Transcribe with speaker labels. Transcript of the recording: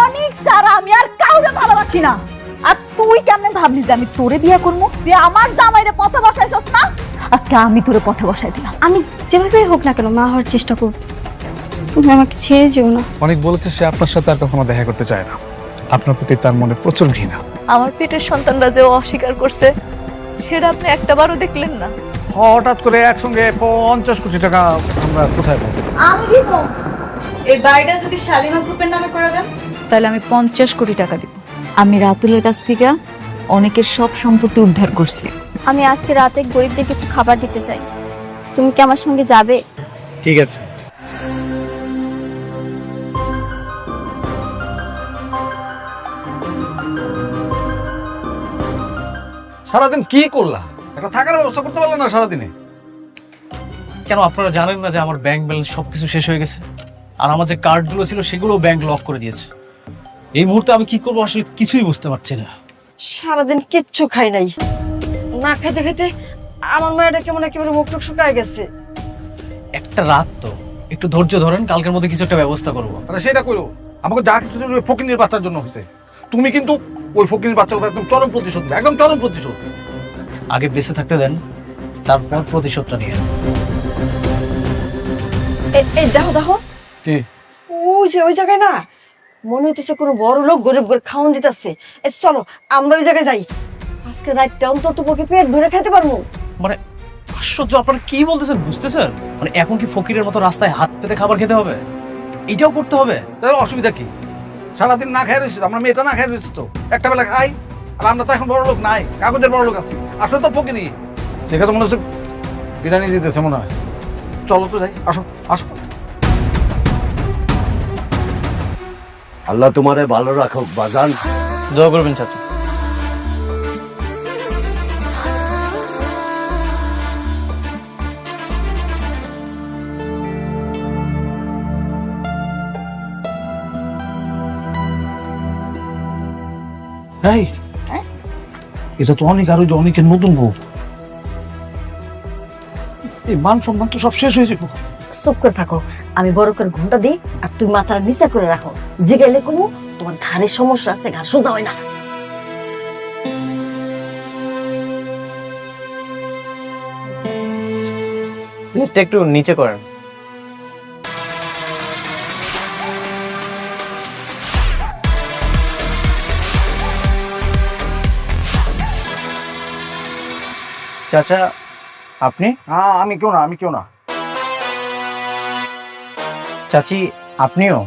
Speaker 1: অনেক সারা আমি আর কাউরে ভালোবাসি না। আর তুই কেমনে ভাবলি যে আমি তোরে বিয়ে করবো? তুই আমার জামাইরে পথে বসাইছস না, আজকে আমি তোরে পথে বসাই দিলাম।
Speaker 2: আমি যেভাবেই হোক না কেন মা হওয়ার চেষ্টা করব, তুমি আমাকে ছেড়ে যেও না।
Speaker 3: অনেক বলেছে সে আপনার সাথে আর কখনো দেখা করতে চায় না, আপনার প্রতি তার মনে প্রচুর ঘৃণা।
Speaker 1: আমার পেটের সন্তানরা যে অস্বীকার করছে সেটা আপনি একটাবারও দেখলেন না।
Speaker 3: হঠাৎ করে একসঙ্গে 50 কোটি টাকা আমরা কোথায় পাবো?
Speaker 1: আমি দিব। এই বাড়িটা যদি শালিমা গ্রুপের নামে করে দেন তাহলে আমি 50 কোটি টাকা দিব। আমি রাতুলের কাছ থেকে অনেকের সব সম্পত্তি উদ্ধার করছি।
Speaker 2: আমি আজকে রাতে গরিবদের কিছু খাবার দিতে চাই, তুমি কি আমার সঙ্গে যাবে?
Speaker 3: ঠিক আছে। সারাদিন কি করলা? একটা থাকার ব্যবস্থা করতে পারলে না সারাদিনে?
Speaker 4: কেন আপনারা জানেন না যে আমার ব্যাংক ব্যালেন্স সবকিছু শেষ হয়ে গেছে? আর আমার যে কার্ডগুলো ছিল সেগুলো ব্যাংক লক করে দিয়েছে। এই মুহূর্তে আমি কি করবো আসলে কিছুই বুঝতে পারছি না।
Speaker 5: সারাদিন কিচ্ছু খাই নাই, না খাইতে খাইতে আমার মায়েরা কেমন একেবারে মুখ টুক শুকায় গেছে।
Speaker 4: একটা রাত তো, একটু ধৈর্য ধরেন, কালকের মধ্যে কিছু একটা ব্যবস্থা করবো।
Speaker 3: আরে সেটা করো, আমাকে যা কিছু ওই ফকিনীর বাচ্চার জন্য হয়েছে, তুমি কিন্তু ওই ফকিনীর বাচ্চার উপর একদম চরম প্রতিশোধ নেবে, একদম চরম প্রতিশোধ।
Speaker 4: আগে বেঁচে থাকতে দেন, তারপর প্রতিশোধটা নিয়ে।
Speaker 5: এই দেখো দেখো,
Speaker 3: জি।
Speaker 5: ওই জায়গায় না মনে হইতেছে কোনো বড় লোক গরিব করে খাওয়ান দিতেছে। চলো আমরা ওই জায়গায় যাই, আজকে রাতটা অন্তত পক্ষে পেট ভরে খেতে পারবো।
Speaker 4: মানে আশ্চর্য, আপনারা কি বলতেছেন বুঝতেছেন? মানে এখন কি ফকিরের মতো রাস্তায় হাত পেতে খাবার খেতে হবে? এটাও করতে হবে?
Speaker 3: তাহলে অসুবিধা কি? সারাদিন না খেয়ে রয়েছে, আমরা মেয়েটা না খেয়ে রয়েছে, তো একটা বেলা খাই। আর আমরা তো এখন বড় লোক নাই, কাগজের বড় লোক আছি, আসলে তো ফকিনি। দেখে তো মনে হচ্ছে বিরিয়ানি দিতেছে মনে হয়। চলো তো যাই, আসো আসো।
Speaker 6: আল্লাহ তোমারে ভালো রাখো বাজান।
Speaker 4: দোয়া করবেন চাচা।
Speaker 3: এই এটা তো অনেক, আর ওই যে অনেকের নতুন বউ। এই মান সম্মান তো সব শেষ হয়ে যাবো।
Speaker 5: চুপ করে থাকো, আমি বড় করে ঘুমটা দিই আর তুমি মাথাটা নিচে করে রাখো। জিগাইলে কোনো তোমার ঘাড়ের সমস্যা আছে, ঘাড় সোজা হয় না।
Speaker 7: প্লেটটা একটু নিচে করেন। চাচা আপনি?
Speaker 3: হ্যাঁ আমি কেউ না, আমি কেউ না।
Speaker 7: চাচি আপনিও?